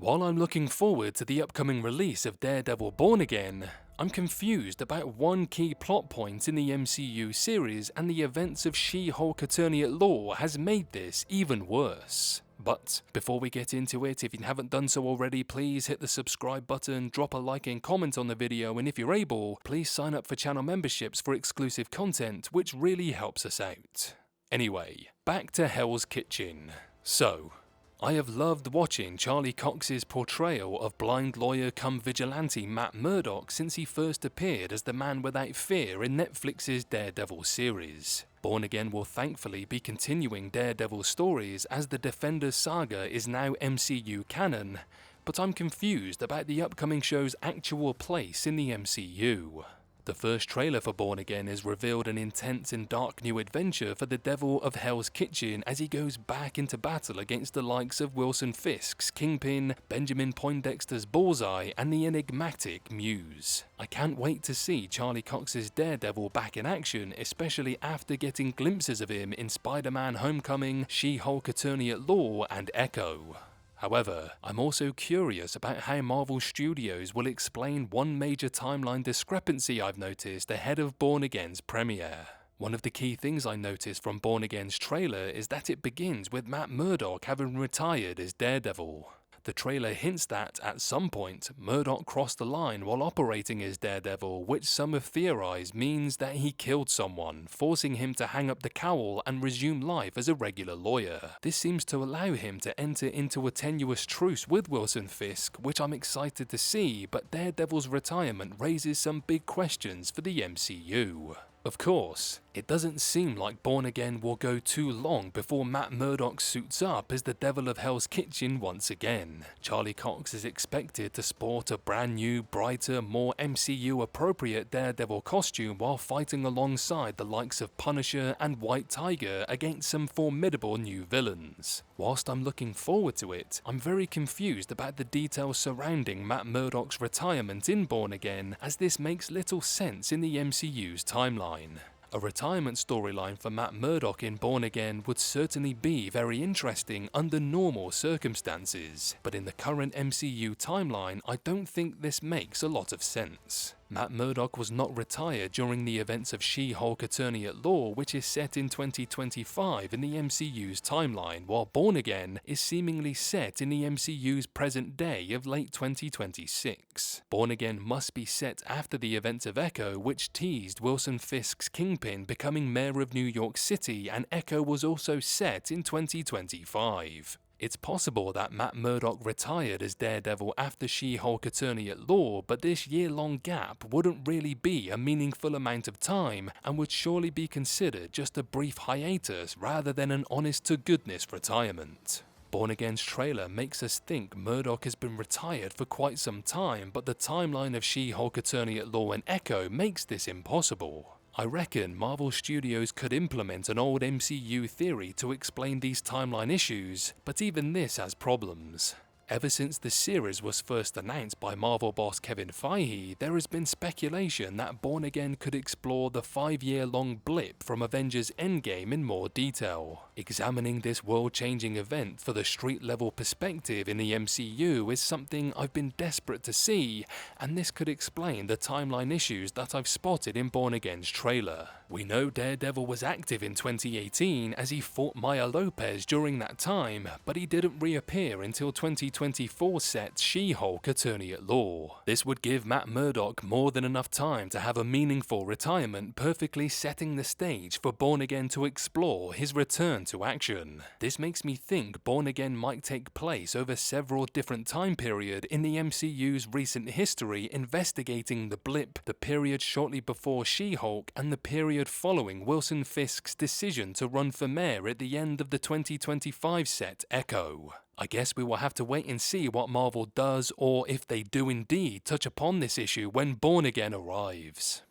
While I'm looking forward to the upcoming release of Daredevil Born Again, I'm confused about one key plot point in the MCU series, and the events of She-Hulk Attorney at Law has made this even worse. But before we get into it, if you haven't done so already, please hit the subscribe button, drop a like and comment on the video, and if you're able, please sign up for channel memberships for exclusive content, which really helps us out. Anyway, back to Hell's Kitchen. So, I have loved watching Charlie Cox's portrayal of blind lawyer cum vigilante Matt Murdock since he first appeared as the Man Without Fear in Netflix's Daredevil series. Born Again will thankfully be continuing Daredevil's stories as the Defenders saga is now MCU canon, but I'm confused about the upcoming show's actual place in the MCU. The first trailer for Born Again has revealed an intense and dark new adventure for the Devil of Hell's Kitchen as he goes back into battle against the likes of Wilson Fisk's Kingpin, Benjamin Poindexter's Bullseye, and the enigmatic Muse. I can't wait to see Charlie Cox's Daredevil back in action, especially after getting glimpses of him in Spider-Man Homecoming, She-Hulk Attorney at Law, and Echo. However, I'm also curious about how Marvel Studios will explain one major timeline discrepancy I've noticed ahead of Born Again's premiere. One of the key things I noticed from Born Again's trailer is that it begins with Matt Murdock having retired as Daredevil. The trailer hints that, at some point, Murdock crossed the line while operating as Daredevil, which some have theorized means that he killed someone, forcing him to hang up the cowl and resume life as a regular lawyer. This seems to allow him to enter into a tenuous truce with Wilson Fisk, which I'm excited to see, but Daredevil's retirement raises some big questions for the MCU. Of course, it doesn't seem like Born Again will go too long before Matt Murdock suits up as the Devil of Hell's Kitchen once again. Charlie Cox is expected to sport a brand new, brighter, more MCU-appropriate Daredevil costume while fighting alongside the likes of Punisher and White Tiger against some formidable new villains. Whilst I'm looking forward to it, I'm very confused about the details surrounding Matt Murdock's retirement in Born Again, as this makes little sense in the MCU's timeline. A retirement storyline for Matt Murdock in Born Again would certainly be very interesting under normal circumstances, but in the current MCU timeline, I don't think this makes a lot of sense. Matt Murdock was not retired during the events of She-Hulk Attorney at Law, which is set in 2025 in the MCU's timeline, while Born Again is seemingly set in the MCU's present day of late 2026. Born Again must be set after the events of Echo, which teased Wilson Fisk's Kingpin becoming mayor of New York City, and Echo was also set in 2025. It's possible that Matt Murdock retired as Daredevil after She-Hulk Attorney at Law, but this year-long gap wouldn't really be a meaningful amount of time and would surely be considered just a brief hiatus rather than an honest-to-goodness retirement. Born Again's trailer makes us think Murdock has been retired for quite some time, but the timeline of She-Hulk Attorney at Law and Echo makes this impossible. I reckon Marvel Studios could implement an old MCU theory to explain these timeline issues, but even this has problems. Ever since the series was first announced by Marvel boss Kevin Feige, there has been speculation that Born Again could explore the 5-year-long blip from Avengers Endgame in more detail. Examining this world-changing event for the street-level perspective in the MCU is something I've been desperate to see, and this could explain the timeline issues that I've spotted in Born Again's trailer. We know Daredevil was active in 2018 as he fought Maya Lopez during that time, but he didn't reappear until 2024 set She-Hulk Attorney at Law. This would give Matt Murdock more than enough time to have a meaningful retirement, perfectly setting the stage for Born Again to explore his return to action. This makes me think Born Again might take place over several different time periods in the MCU's recent history, investigating the blip, the period shortly before She-Hulk, and the period following Wilson Fisk's decision to run for mayor at the end of the 2025 set Echo. I guess we will have to wait and see what Marvel does, or if they do indeed touch upon this issue when Born Again arrives.